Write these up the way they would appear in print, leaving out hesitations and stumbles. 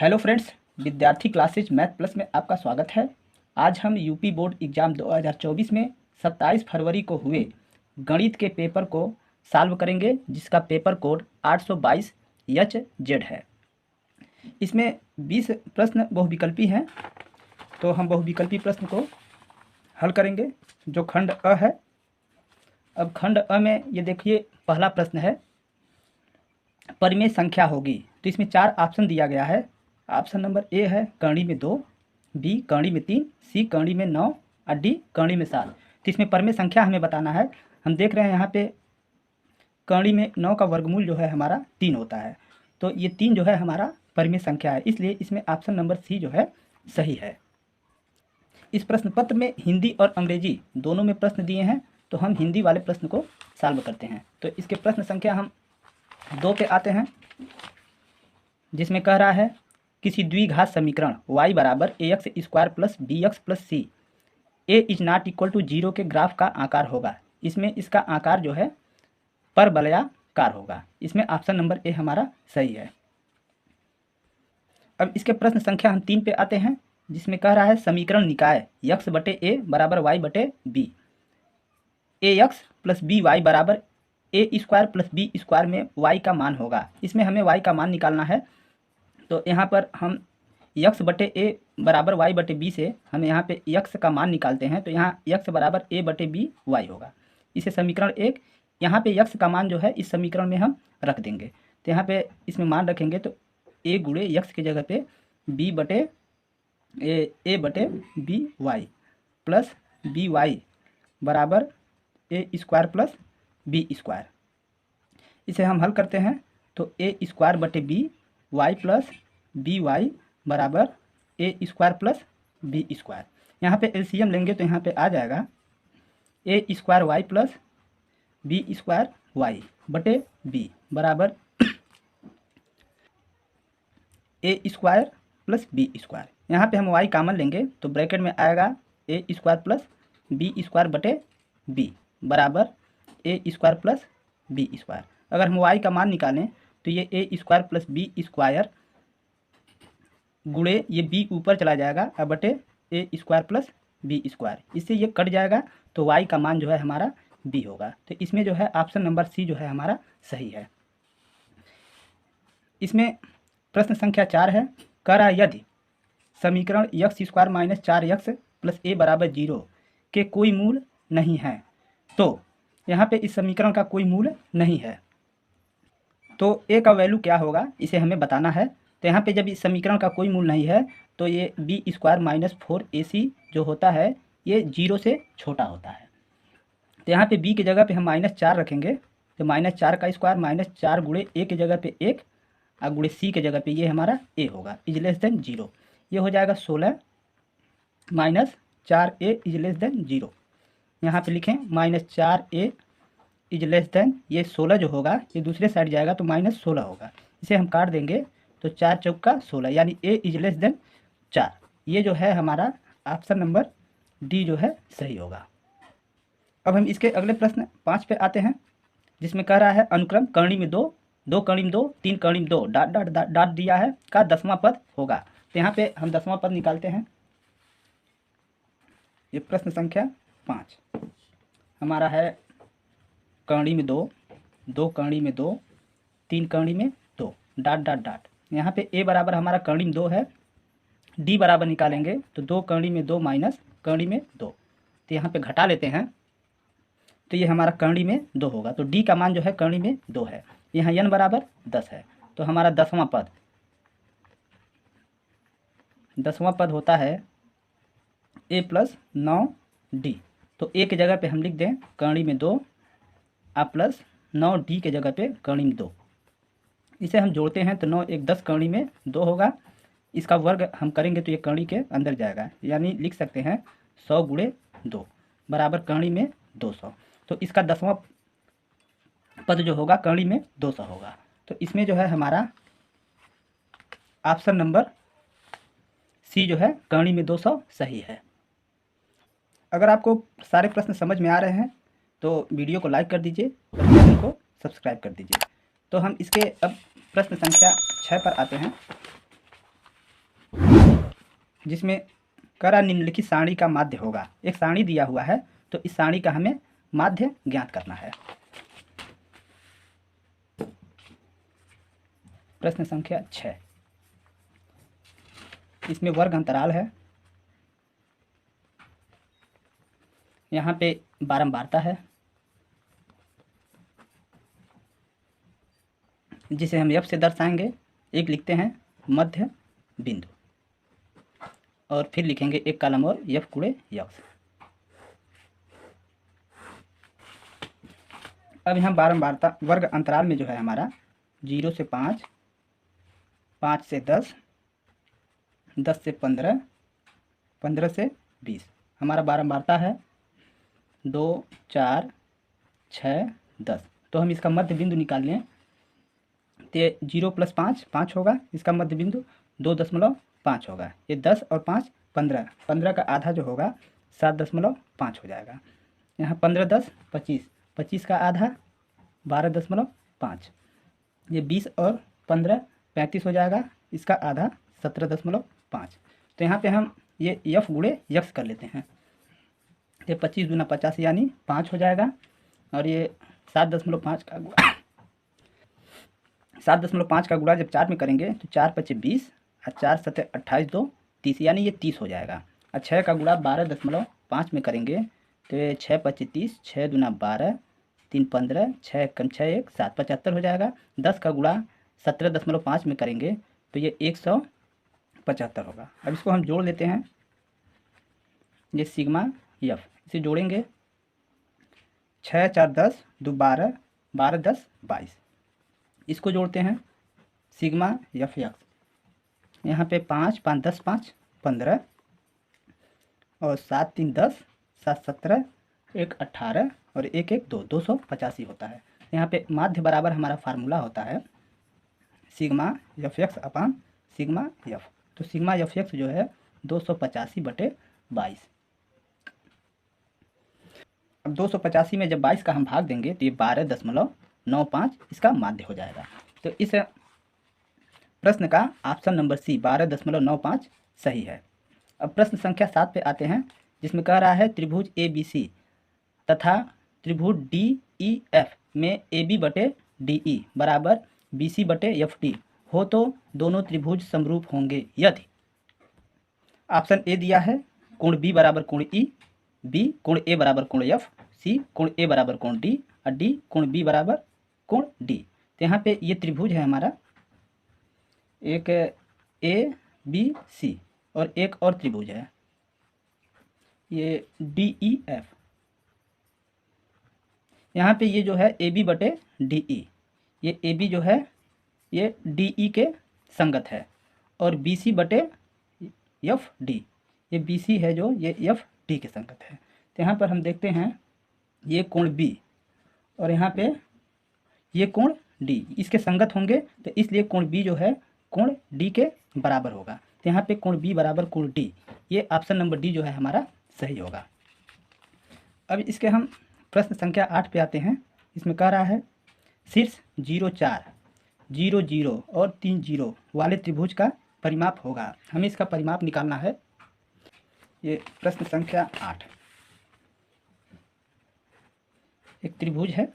Hello friends, विद्यार्थी classes math plus में आपका स्वागत है। आज हम यूपी बोर्ड एग्ज़ाम 2024 में 27 फरवरी को हुए गणित के पेपर को सॉल्व करेंगे, जिसका पेपर कोड 822 एच जेड है। इसमें 20 प्रश्न बहुविकल्पी हैं, तो हम बहुविकल्पी प्रश्न को हल करेंगे, जो खंड अ है। अब खंड अ में ये देखिए, पहला प्रश्न है परिमेय संख्या होगी। तो इसमें 4 ऑप्शन दिया गया है। ऑप्शन नंबर ए है कर्ण में 2, बी कर्ण में 3, सी कर्ण में 9 और डी कर्ण में 7। तो इसमें परिमेय संख्या हमें बताना है। हम देख रहे हैं यहाँ पे कर्ण में 9 का वर्गमूल जो है हमारा 3 होता है, तो ये 3 जो है हमारा परिमेय संख्या है, इसलिए इसमें ऑप्शन नंबर सी जो है सही है। इस प्रश्न पत्र में हिंदी और अंग्रेजी दोनों में प्रश्न दिए हैं, तो हम हिंदी वाले प्रश्न को सॉल्व करते हैं। तो इसके प्रश्न संख्या हम 2 पे आते हैं, जिसमें कह रहा है किसी द्विघात समीकरण y बराबर ax square plus b x plus c a is not equal to 0 के ग्राफ का आकार होगा। इसमें इसका आकार जो है परवलयाकार होगा। इसमें ऑप्शन नंबर ए हमारा सही है। अब इसके प्रश्न संख्या हम 3 पे आते हैं, जिसमें कह रहा है समीकरण निकाय x बटे ए बराबर y बटे बी, ए एक्स प्लस बी वाई बराबर a square plus b square में y का मान होगा। इसमें हमें y का मान निकालना है, तो यहाँ पर हम x बटे ए बराबर y बटे बी से हम यहाँ पे x का मान निकालते हैं, तो यहाँ x बराबर a बटे बी वाई होगा। इसे समीकरण 1, यहाँ पे x का मान जो है इस समीकरण में हम रख देंगे। तो यहाँ पे इसमें मान रखेंगे तो a गुणे x की जगह पे b बटे a बटे b y plus b y बराबर a square plus b square. इसे हम हल करते हैं तो ए स्क्वायर बटे b y plus b y बराबर a square plus b square. यहाँ पे एलसीएम लेंगे तो यहाँ पे आ जाएगा a square y plus b square y बटे बी बराबर a square plus b square. यहाँ पे हम वाई कॉमन लेंगे तो ब्रैकेट में आएगा ए स्क्वायर प्लस बी स्क्वायर बटे बी बराबर a square plus b square. अगर हम वाई का मान निकालें तो ये ए स्क्वायर प्लस बी स्क्वायर गुणे ये बी ऊपर चला जाएगा और बटे ए स्क्वायर प्लस बी स्क्वायर, इससे ये कट जाएगा, तो वाई का मान जो है हमारा बी होगा। तो इसमें जो है ऑप्शन नंबर सी जो है हमारा सही है। इसमें प्रश्न संख्या 4 है, कह रहा है यदि समीकरण x square minus 4x plus a बराबर 0 के कोई मूल नहीं है, तो यहाँ पे इस समीकरण का कोई मूल नहीं है, तो ए का वैल्यू क्या होगा इसे हमें बताना है। तो यहाँ पे जब इस समीकरण का कोई मूल नहीं है तो ये बी स्क्वायर माइनस 4ac जो होता है ये 0 से छोटा होता है। तो यहाँ पे b की जगह पे हम -4 रखेंगे, तो -4 का स्क्वायर -4 गुणे ए की जगह पे 1 और गुणे सी की जगह पे ये हमारा ए होगा इज लेस देन 0। ये हो जाएगा 16 -4a इज लेस देन 0। यहाँ पे लिखें -4a इज लेस देन ये 16 जो होगा ये दूसरे साइड जाएगा तो -16 होगा। इसे हम काट देंगे तो 4 चौका 16 यानी a इज लेस देन 4। ये जो है हमारा ऑप्शन नंबर डी जो है सही होगा। अब हम इसके अगले प्रश्न 5 पे आते हैं, जिसमें कह रहा है अनुक्रम कर्ण में 2, 2 कर्ण में 2, 3 कर्ण में 2 डॉट डॉट डॉट दिया है का 10वां पद होगा। तो यहाँ पे हम 10वां पद निकालते हैं। ये प्रश्न संख्या 5 हमारा है कर्ण में 2, 2 कर्ण में 2, 3 कर्ण में 2 डॉट डॉट डॉट। यहाँ पे a बराबर हमारा कर्ण में 2 है, d बराबर निकालेंगे तो 2 कर्ण में 2 माइनस कर्ण में 2, तो यहाँ पे घटा लेते हैं तो ये हमारा कर्ण में 2 होगा। तो d का मान जो है कर्ण में 2 है, यहाँ n बराबर 10 है, तो हमारा 10वां पद होता है a प्लस 9d। तो a की जगह पे हम लिख दें कर्ण में 2 और प्लस 9d के जगह पे कर्ण में 2। इसे हम जोड़ते हैं तो 9 एक 10 कर्ण में 2 होगा। इसका वर्ग हम करेंगे तो ये कर्ण के अंदर जाएगा, यानी लिख सकते हैं 100 गुणे 2 बराबर कर्ण में 200। तो इसका 10वां पद जो होगा कर्ण में 200 होगा। तो इसमें जो है हमारा ऑप्शन नंबर सी जो है कर्ण में 200 सही है। अगर आपको सारे प्रश्न समझ में आ रहे हैं तो वीडियो को लाइक कर दीजिए और चैनल को सब्सक्राइब कर दीजिए। तो हम इसके अब प्रश्न संख्या 6 पर आते हैं। जिसमें करा निम्नलिखित सारणी का माध्य होगा। एक सारणी दिया हुआ है तो इस सारणी का हमें माध्य ज्ञात करना है। प्रश्न संख्या 6, इसमें वर्ग अंतराल है, यहाँ पे बारंबारता है जिसे हम f से दर्शाएंगे। एक लिखते हैं मध्य बिंदु और फिर लिखेंगे एक कॉलम और f गुणे यक्स। अब यहाँ बारंबारता वर्ग अंतराल में जो है हमारा 0 से 5, 5 से 10, 10 से 15, 15 से 20 हमारा बारंबारता है 2, 4, 6, 10। तो हम इसका मध्य बिंदु निकाल लें तो 0 + 5 5 होगा, इसका मध्य बिंदु 2.5 होगा। ये 10 और 5 15, 15 का आधा जो होगा 7.5 हो जाएगा। यहाँ 15 10 25, 25 का आधा 12.5, ये 20 और 15 35 हो जाएगा, इसका आधा 17.5। तो यहाँ पे हम ये f गुणे यक्स कर लेते हैं। ये 25 दूना 50 यानी 5 हो जाएगा और ये 7.5 का गुणा 7.5 का गुणा जब 4 में करेंगे तो 4 × 5 = 20 और 4 × 7 = 28, 2 30 यानी ये 30 हो जाएगा। और 6 का गुणा 12.5 में करेंगे तो ये 6 × 5 = 30, 6 दूना 12, 3 15, 6 × 6 1 7 75 हो जाएगा। 10 का गुणा 17.5 में करेंगे तो ये 175 होगा। अब इसको हम जोड़ लेते हैं, ये सिग्मा यफ, इसे जोड़ेंगे 6 4 10, 2 12, 12 10 22। इसको जोड़ते हैं सिग्मा यफ यक्स, यहाँ पे 5 5 10 5 15 और 7 3 10, 7 17, 1 18 और 1 1 2 285 होता है। यहाँ पे माध्य बराबर हमारा फार्मूला होता है सिग्मा यफ एक्स अपान सिग्मा यफ। तो सिग्मा यफ एक्स जो है 285/22। अब 285 में जब 22 का हम भाग देंगे तो ये 12.95 इसका माध्य हो जाएगा। तो इस प्रश्न का ऑप्शन नंबर सी 12.95 सही है। अब प्रश्न संख्या 7 पे आते हैं, जिसमें कह रहा है त्रिभुज ABC तथा त्रिभुज DEF में AB/DE बराबर BC/FD हो तो दोनों त्रिभुज समरूप होंगे यदि ऑप्शन ए दिया है कोण B बराबर कोण E, B कोण A बराबर कोण F, C कोण A बराबर कोण D और D कोण B बराबर कोण D। तो यहाँ पे ये त्रिभुज है हमारा, एक ABC और एक और त्रिभुज है ये DEF। यहाँ पे ये जो है AB/DE, ये AB जो है ये DE के संगत है और BC/FD, ये BC है जो ये FD के संगत है। तो यहाँ पर हम देखते हैं ये कोण B और यहाँ पे ये कोण D इसके संगत होंगे, तो इसलिए कोण B जो है कोण D के बराबर होगा। तो यहाँ पे कोण B बराबर कोण D, ये ऑप्शन नंबर डी जो है हमारा सही होगा। अब इसके हम प्रश्न संख्या 8 पे आते हैं। इसमें कह रहा है शीर्ष 0 4 0 0 और 3 0 वाले त्रिभुज का परिमाप होगा। हमें इसका परिमाप निकालना है। ये प्रश्न संख्या 8, एक त्रिभुज है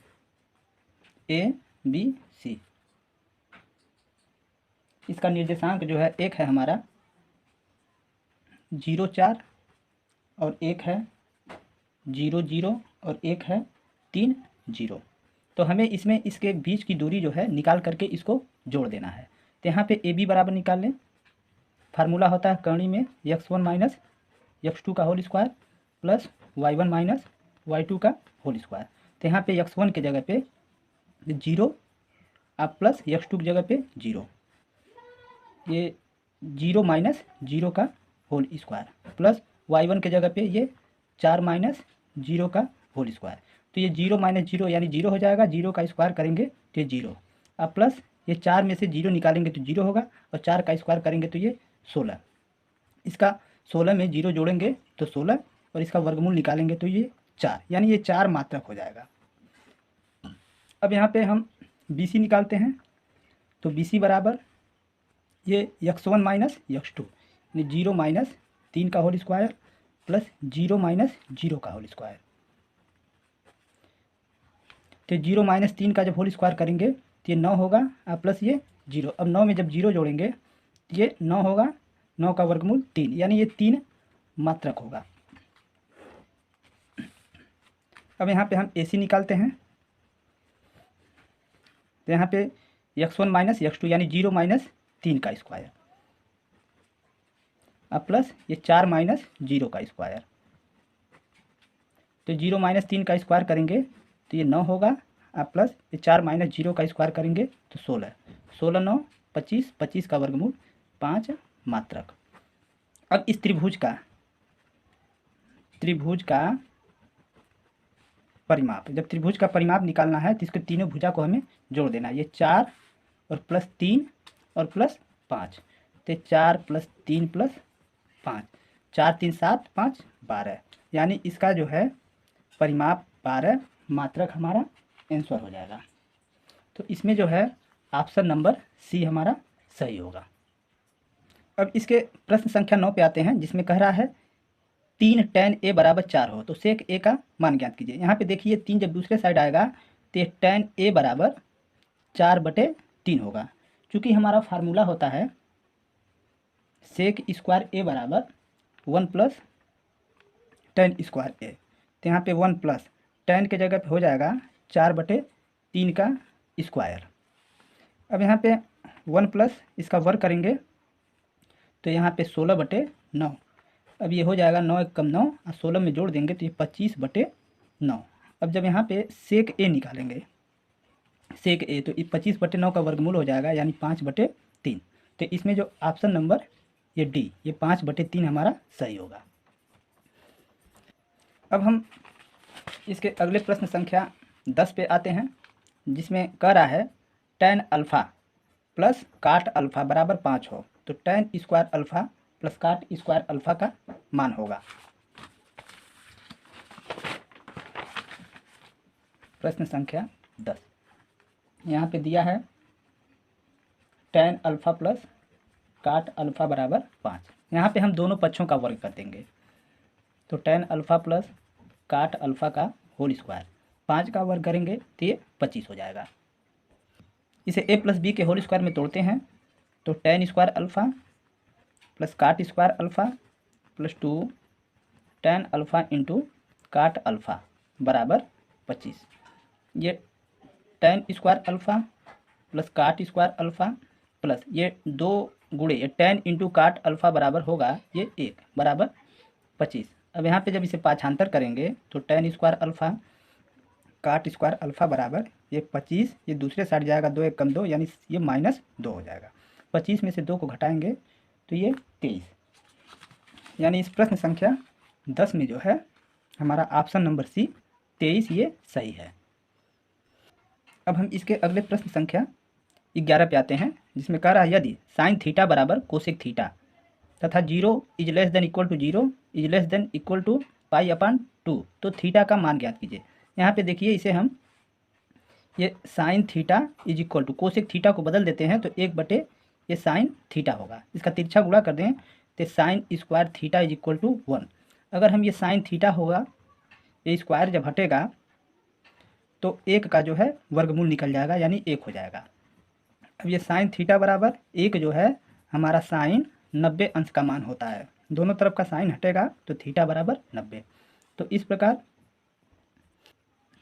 ABC, इसका निर्देशांक जो है एक है हमारा 0 4 और एक है 0 0 और एक है 3 0। तो हमें इसमें इसके बीच की दूरी जो है निकाल करके इसको जोड़ देना है। तो यहाँ पे AB बराबर निकाल लें, फार्मूला होता है कर्णी में x1 - x2 का whole square plus y1 - y2 का होल स्क्वायर। तो यहाँ पे x1 के जगह पे 0 आप प्लस x2 की जगह पे 0, ये 0 - 0 का होल स्क्वायर प्लस y1 के जगह पे ये 4 - 0 का होल स्क्वायर। तो ये 0 - 0 यानी 0 हो जाएगा, 0 का स्क्वायर करेंगे तो ये 0, अब प्लस ये 4 में से 0 निकालेंगे तो 0 होगा और 4 का स्क्वायर करेंगे तो ये 16, इसका 16 में 0 जोड़ेंगे तो 16 और इसका वर्गमूल निकालेंगे तो ये 4, यानी ये 4 मात्रक हो जाएगा। अब यहाँ पे हम BC निकालते हैं। तो BC बराबर ये x1 - x2, यानी 0 माइनस 3 का होल स्क्वायर प्लस 0 माइनस 0 का होल स्क्वायर। तो 0 माइनस 3 का जब होल स्क्वायर करेंगे तो ये 9 होगा और प्लस ये 0। अब 9 में जब 0 जोड़ेंगे तो ये 9 होगा, 9 का वर्गमूल 3, यानी ये 3 मात्रक होगा। अब यहाँ पे हम AC निकालते हैं, तो यहाँ पे x1 माइनस x2 यानी 0 माइनस 3 का स्क्वायर अब प्लस ये 4 माइनस 0 का स्क्वायर। तो 0 माइनस 3 का स्क्वायर करेंगे तो ये 9 होगा अब प्लस ये 4 माइनस 0 का स्क्वायर करेंगे तो 16, 16 9 25, 25 का वर्गमूल 5 मात्रक। अब इस त्रिभुज का परिमाप, जब त्रिभुज का परिमाप निकालना है तो इसके तीनों भुजा को हमें जोड़ देना है। ये 4 और प्लस 3 और प्लस 5, तो 4 प्लस 3 प्लस 5, 4 3 7 5 12, यानी इसका जो है परिमाप 12 मात्रक हमारा आंसर हो जाएगा। तो इसमें जो है ऑप्शन नंबर सी हमारा सही होगा। अब इसके प्रश्न संख्या 9 पे आते हैं, जिसमें कह रहा है 3 tan a बराबर 4 हो तो sec a का मान ज्ञात कीजिए। यहाँ पे देखिए 3 जब दूसरे साइड आएगा तो ये tan a बराबर 4/3 होगा। चूँकि हमारा फार्मूला होता है sec स्क्वायर a बराबर 1 प्लस tan स्क्वायर a, तो यहाँ पे 1 प्लस tan के जगह पे हो जाएगा 4/3 का स्क्वायर। अब यहाँ पे 1 प्लस इसका वर्ग करेंगे तो यहाँ पे 16/9, अब ये हो जाएगा 9 एक कम 9 और 16 में जोड़ देंगे तो ये 25/9। अब जब यहाँ पे सेक ए निकालेंगे, सेक ए, तो 25/9 का वर्गमूल हो जाएगा यानी 5/3। तो इसमें जो ऑप्शन नंबर ये डी, ये 5/3 हमारा सही होगा। अब हम इसके अगले प्रश्न संख्या 10 पे आते हैं, जिसमें कह रहा है tan अल्फ़ा प्लस काट अल्फ़ा बराबर 5 हो तो tan स्क्वायर अल्फ़ा प्लस काट स्क्वायर अल्फ़ा का मान होगा। प्रश्न संख्या 10 यहाँ पे दिया है tan अल्फ़ा प्लस काट अल्फ़ा बराबर 5। यहाँ पे हम दोनों पक्षों का वर्ग कर देंगे, तो tan अल्फ़ा प्लस काट अल्फ़ा का होल स्क्वायर, 5 का वर्ग करेंगे तो ये 25 हो जाएगा। इसे a प्लस बी के होल स्क्वायर में तोड़ते हैं तो tan स्क्वायर अल्फ़ा प्लस काट square alpha plus 2 tan alpha into काट अल्फ़ा बराबर 25। ये tan स्क्वायर अल्फ़ा प्लस काट स्क्वायर अल्फ़ा प्लस ये 2 गुणे ये tan इंटू काट अल्फ़ा बराबर होगा ये 1 बराबर 25। अब यहाँ पे जब इसे पाछांतर करेंगे तो tan स्क्वायर अल्फ़ा काट स्क्वायर अल्फ़ा बराबर ये 25, ये दूसरे साइड जाएगा 2 एक कम 2 यानी ये -2 हो जाएगा। 25 में से 2 को घटाएंगे तो ये 23, यानी इस प्रश्न संख्या 10 में जो है हमारा ऑप्शन नंबर सी 23 ये सही है। अब हम इसके अगले प्रश्न संख्या 11 पे आते हैं, जिसमें कह रहा है यदि साइन थीटा बराबर कोसेक थीटा तथा 0 is less than equal to 0 is less than equal to π/2 तो थीटा का मान ज्ञात कीजिए। यहाँ पे देखिए इसे हम ये sine theta is equal to cosec theta को बदल देते हैं तो 1 ये साइन थीटा होगा, इसका तिरछा गुणा कर दें तो sine square theta is equal to 1। अगर हम ये साइन थीटा होगा, ये स्क्वायर जब हटेगा तो 1 का जो है वर्गमूल निकल जाएगा यानी 1 हो जाएगा। अब ये साइन थीटा बराबर 1 जो है हमारा साइन 90 अंश का मान होता है, दोनों तरफ का साइन हटेगा तो थीटा बराबर 90। तो इस प्रकार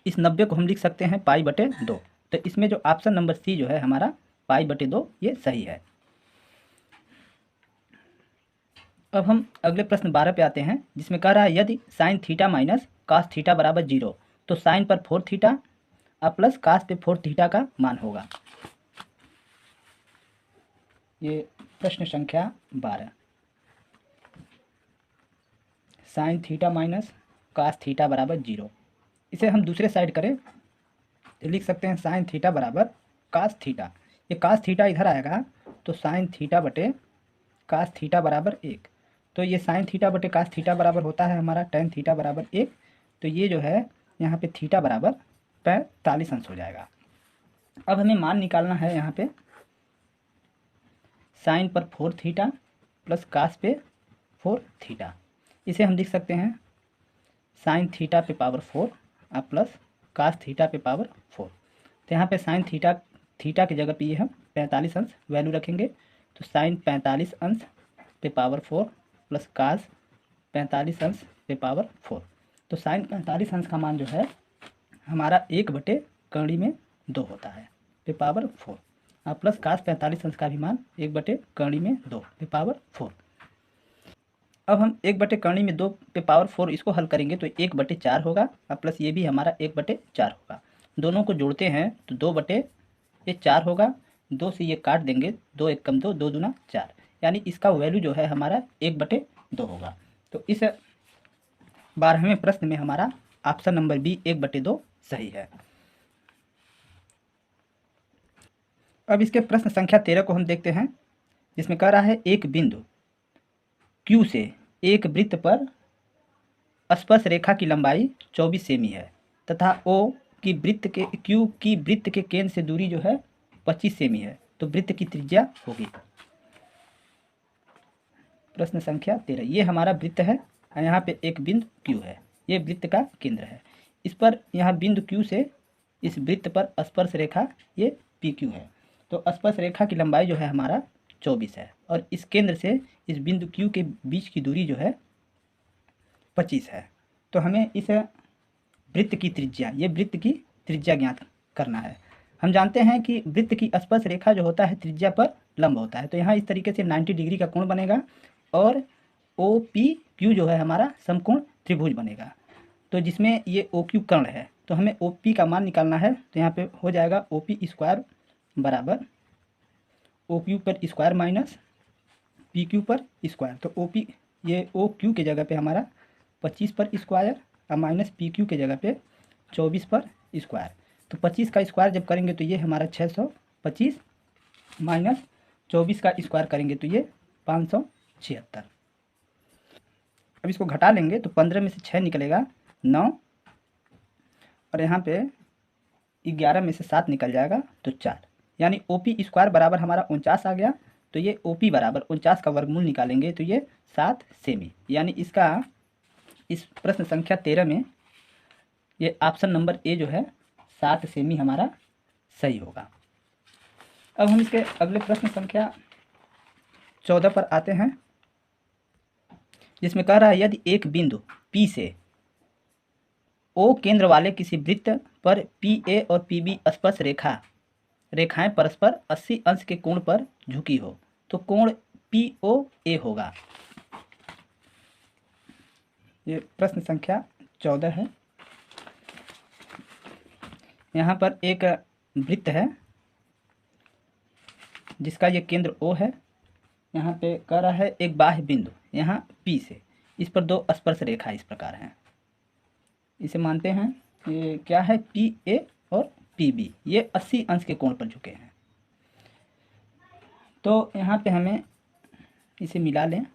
इस 90 को हम लिख सकते हैं π/2। तो इसमें जो ऑप्शन नंबर सी जो है हमारा π/2 ये सही है। अब हम अगले प्रश्न 12 पे आते हैं, जिसमें कह रहा है यदि sine theta minus cos theta बराबर 0 तो साइन पर 4 थीटा और प्लस कास पे 4 थीटा का मान होगा। ये प्रश्न संख्या 12, sine theta minus cos theta बराबर 0। इसे हम दूसरे साइड करें तो लिख सकते हैं साइन थीटा बराबर कास थीटा, ये कास थीटा इधर आएगा तो साइन थीटा बटे कास थीटा बराबर 1। तो ये साइन थीटा बटे कास थीटा बराबर होता है हमारा tan थीटा बराबर 1। तो ये जो है यहाँ पे थीटा बराबर 45 अंश हो जाएगा। अब हमें मान निकालना है यहाँ पे साइन पर 4 थीटा प्लस कास पे 4 थीटा। इसे हम लिख सकते हैं साइन थीटा पे पावर 4 और प्लस कास थीटा पे पावर 4। तो यहाँ पे साइन थीटा की जगह पे ये हम 45 अंश वैल्यू रखेंगे। तो साइन 45 अंश पे पावर 4 प्लस कास 45 अंश पे पावर 4। तो साइन 45 अंश का मान जो है हमारा 1/कर्ण में 2 होता है पे पावर 4 और प्लस कास 45 अंश का भी मान 1/कर्ण में 2 पे पावर 4। अब हम 1/कर्ण में 2 पे पावर 4 इसको हल करेंगे तो 1/4 होगा और प्लस ये भी हमारा 1/4 होगा। दोनों को जोड़ते हैं तो 2/4 होगा। 2 से ये काट देंगे, 2 1 कम 2, 2 दूना 4, यानी इसका वैल्यू जो है हमारा 1/2 होगा। तो इस 12वें प्रश्न में हमारा ऑप्शन नंबर बी 1/2 सही है। अब इसके प्रश्न संख्या 13 को हम देखते हैं, जिसमें कह रहा है एक बिंदु Q से एक वृत्त पर स्पर्श रेखा की लंबाई 24 सेमी है तथा Q की वृत्त के केंद्र से दूरी जो है 25 सेमी है, तो वृत्त की त्रिज्या होगी। प्रश्न संख्या 13, ये हमारा वृत्त है और यहाँ पे एक बिंदु Q है, ये वृत्त का केंद्र है। इस पर यहाँ बिंदु Q से इस वृत्त पर स्पर्श रेखा ये PQ है। तो स्पर्श रेखा की लंबाई जो है हमारा 24 है और इस केंद्र से इस बिंदु Q के बीच की दूरी जो है 25 है। तो हमें इस वृत्त की त्रिज्या, ये वृत्त की त्रिज्या ज्ञात करना है। हम जानते हैं कि वृत्त की स्पर्श रेखा जो होता है त्रिज्या पर लंब होता है। तो यहाँ इस तरीके से 90 डिग्री का कोण बनेगा और OPQ जो है हमारा समकोण त्रिभुज बनेगा। तो जिसमें ये OQ कर्ण है, तो हमें OP का मान निकालना है। तो यहाँ पे हो जाएगा OP स्क्वायर बराबर OQ पर स्क्वायर माइनस PQ पर स्क्वायर। तो OP ये OQ के जगह पे हमारा 25 पर स्क्वायर और माइनस PQ के जगह पे 24 पर स्क्वायर। तो 25 का स्क्वायर जब करेंगे तो ये हमारा 625 माइनस 24 का स्क्वायर करेंगे तो ये 576। अब इसको घटा लेंगे तो 15 में से 6 निकलेगा 9 और यहाँ पे 11 में से 7 निकल जाएगा तो 4, यानी OP स्क्वायर बराबर हमारा 49 आ गया। तो ये OP बराबर 49 का वर्गमूल निकालेंगे तो ये 7 सेमी, यानी इसका इस प्रश्न संख्या 13 में ये ऑप्शन नंबर ए जो है 7 सेमी हमारा सही होगा। अब हम इसके अगले प्रश्न संख्या 14 पर आते हैं, जिसमें कह रहा है यदि एक बिंदु P से O केंद्र वाले किसी वृत्त पर PA और PB स्पर्श रेखाएं परस्पर 80 अंश के कोण पर झुकी हो तो कोण POA होगा। ये प्रश्न संख्या 14 है। यहाँ पर एक वृत्त है जिसका ये केंद्र O है। यहाँ पे कह रहा है एक बाह्य बिंदु यहाँ P से, इस पर 2 स्पर्श रेखा इस प्रकार हैं। इसे मानते हैं ये क्या है, PA और PB, ये 80 अंश के कोण पर झुके हैं। तो यहाँ पे हमें इसे मिला लें,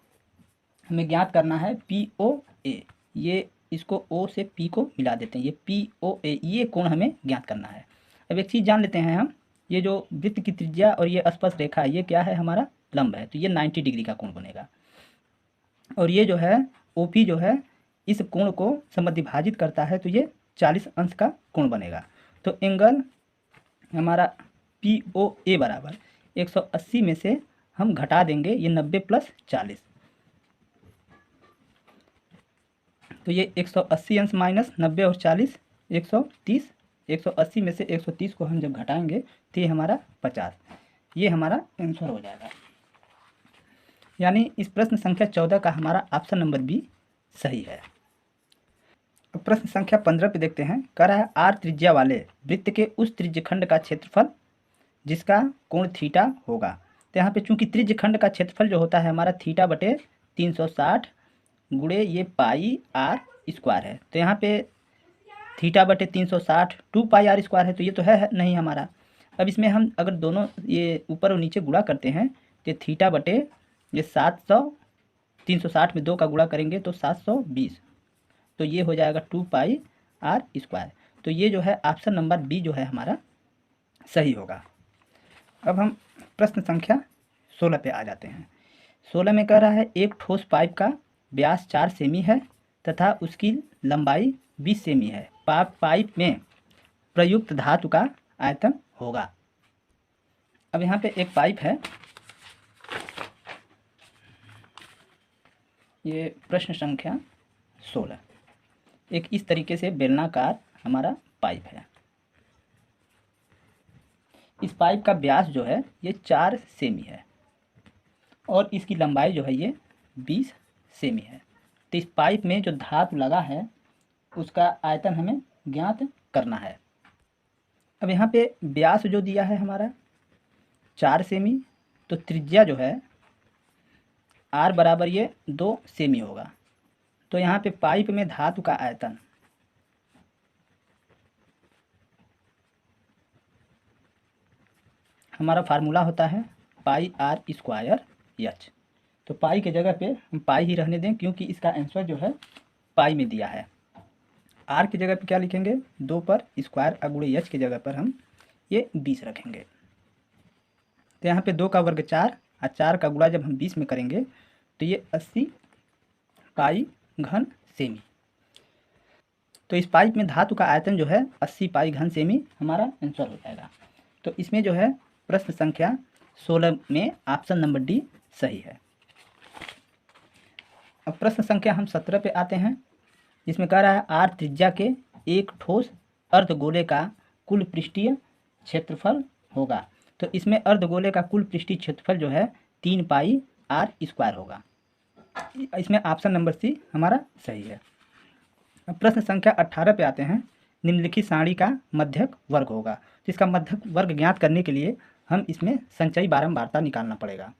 हमें ज्ञात करना है POA, ये इसको O से P को मिला देते हैं, ये POA, ये कोण हमें ज्ञात करना है। अब एक चीज़ जान लेते हैं हम, ये जो वृत्त की त्रिज्या और ये स्पर्श रेखा है ये क्या है, हमारा लंब है, तो ये 90 डिग्री का कोण बनेगा। और ये जो है OP जो है इस कोण को समद्विभाजित करता है तो ये 40 अंश का कोण बनेगा। तो एंगल हमारा POA बराबर 180 में से हम घटा देंगे ये 90 प्लस 40, तो ये 180 अंश माइनस 90 और 40 130। 180 में से 130 को हम जब घटाएंगे तो ये हमारा 50, ये हमारा आंसर हो जाएगा। यानी इस प्रश्न संख्या 14 का हमारा ऑप्शन नंबर बी सही है। अब प्रश्न संख्या 15 पे देखते हैं, कह रहा है R त्रिज्या वाले वृत्त के उस त्रिज्यखंड का क्षेत्रफल जिसका कोण थीटा होगा। तो यहाँ पे चूंकि त्रिज्यखंड का क्षेत्रफल जो होता है हमारा थीटा बटे 360 गुणे ये पाई R स्क्वायर है। तो यहाँ पे थीटा बटे 360 2 पाई R स्क्वायर है, तो ये तो है नहीं हमारा। अब इसमें हम अगर दोनों ये ऊपर और नीचे गुणा करते हैं तो थीटा बटे ये 700, 360 में 2 का गुणा करेंगे तो 720, तो ये हो जाएगा 2 पाई R स्क्वायर। तो ये जो है ऑप्शन नंबर बी जो है हमारा सही होगा। अब हम प्रश्न संख्या 16 पे आ जाते हैं, 16 में कह रहा है एक ठोस पाइप का व्यास 4 सेमी है तथा उसकी लंबाई 20 सेमी है। पाइप में प्रयुक्त धातु का आयतन होगा। अब यहाँ पे एक पाइप है, ये प्रश्न संख्या 16। एक इस तरीके से बेलनाकार हमारा पाइप है। इस पाइप का व्यास जो है ये 4 सेमी है और इसकी लंबाई जो है ये 20 सेमी है। तो इस पाइप में जो धातु लगा है उसका आयतन हमें ज्ञात करना है। अब यहाँ पे व्यास जो दिया है हमारा 4 सेमी, तो त्रिज्या जो है r बराबर ये 2 सेमी होगा। तो यहाँ पे पाइप में धातु का आयतन हमारा फार्मूला होता है पाई r स्क्वायर h। तो पाई के जगह पे हम पाई ही रहने दें क्योंकि इसका आंसर जो है पाई में दिया है। r की जगह पे क्या लिखेंगे 2 पर स्क्वायर अगुणे h की जगह पर हम ये 20 रखेंगे। तो यहाँ पे 2 का वर्ग 4 और 4 का गुणा जब हम 20 में करेंगे तो ये 80 पाई घन सेमी। तो इस पाइप में धातु का आयतन जो है 80 पाई घन सेमी हमारा आंसर हो जाएगा। तो इसमें जो है प्रश्न संख्या 16 में ऑप्शन नंबर डी सही है। अब प्रश्न संख्या हम 17 पे आते हैं, जिसमें कह रहा है आर त्रिज्या के एक ठोस अर्धगोले का कुल पृष्ठीय क्षेत्रफल होगा। तो इसमें अर्धगोले का कुल पृष्ठीय क्षेत्रफल जो है 3 पाई r स्क्वायर होगा। इसमें ऑप्शन नंबर सी हमारा सही है। अब प्रश्न संख्या 18 पे आते हैं, निम्नलिखित सारणी का मध्यक वर्ग होगा। तो इसका मध्यक वर्ग ज्ञात करने के लिए हम इसमें संचयी बारंबारता निकालना पड़ेगा।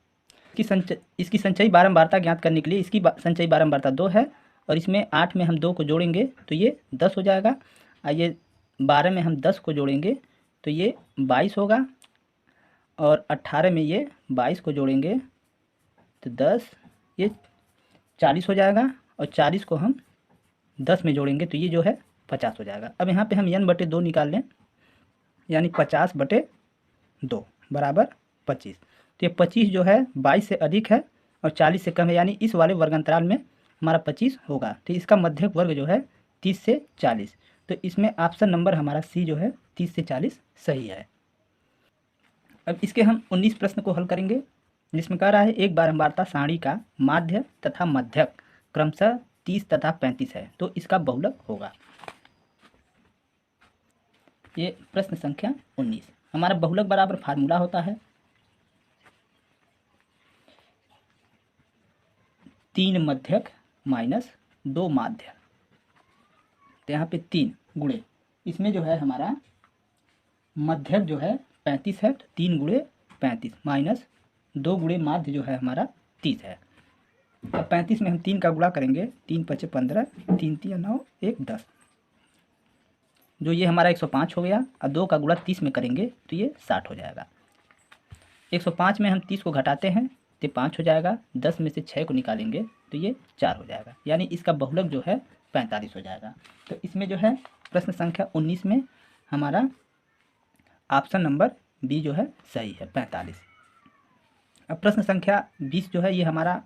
इसकी संचयी बारंबारता ज्ञात करने के लिए इसकी संचयी बारंबारता 2 है और इसमें 8 में हम 2 को जोड़ेंगे तो ये 10 हो जाएगा और ये 12 में हम 10 को जोड़ेंगे तो ये 22 होगा और 18 में ये 22 को जोड़ेंगे तो 10 ये 40 हो जाएगा और 40 को हम 10 में जोड़ेंगे तो ये जो है 50 हो जाएगा। अब यहाँ पे हम n/2 निकाल लें, यानी 50/2 बराबर 25। तो ये 25 जो है 22 से अधिक है और 40 से कम है, यानी इस वाले वर्गांतराल में हमारा 25 होगा। तो इसका मध्यक वर्ग जो है 30 से 40। तो इसमें ऑप्शन नंबर हमारा सी जो है 30 से 40 सही है। अब इसके हम 19 प्रश्न को हल करेंगे, जिसमें कह रहा है एक बारंबारता सारणी का माध्य तथा मध्यक क्रमशः 30 तथा 35 है, तो इसका बहुलक होगा। ये प्रश्न संख्या 19। हमारा बहुलक बराबर फार्मूला होता है 3 मध्यक माइनस 2 माध्य। तो यहाँ पे 3 गुणे, इसमें जो है हमारा मध्यक जो है 35 है, तो 3 गुणे 35 माइनस 2 गुणे माध्य जो है हमारा 30 है। अब 35 में हम 3 का गुणा करेंगे, 3 × 5 = 15, 3 × 3 = 9, 1 × 10, जो ये हमारा 105 हो गया। और 2 का गुणा 30 में करेंगे तो ये 60 हो जाएगा। 105 में हम 30 को घटाते हैं तो 5 हो जाएगा। 10 में से 6 को निकालेंगे तो ये 4 हो जाएगा, यानी इसका बहुलक जो है 45 हो जाएगा। तो इसमें जो है प्रश्न संख्या 19 में हमारा ऑप्शन नंबर बी जो है सही है, 45। अब प्रश्न संख्या 20 जो है ये हमारा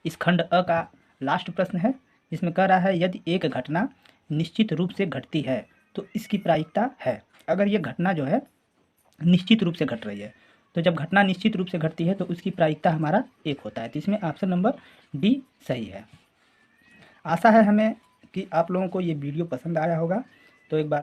इस खंड अ का लास्ट प्रश्न है, जिसमें कह रहा है यदि एक घटना निश्चित रूप से घटती है तो इसकी प्रायिकता है। अगर ये घटना जो है निश्चित रूप से घट रही है, तो जब घटना निश्चित रूप से घटती है तो उसकी प्रायिकता हमारा 1 होता है। तो इसमें ऑप्शन नंबर डी सही है। आशा है हमें कि आप लोगों को ये वीडियो पसंद आया होगा। तो एक बार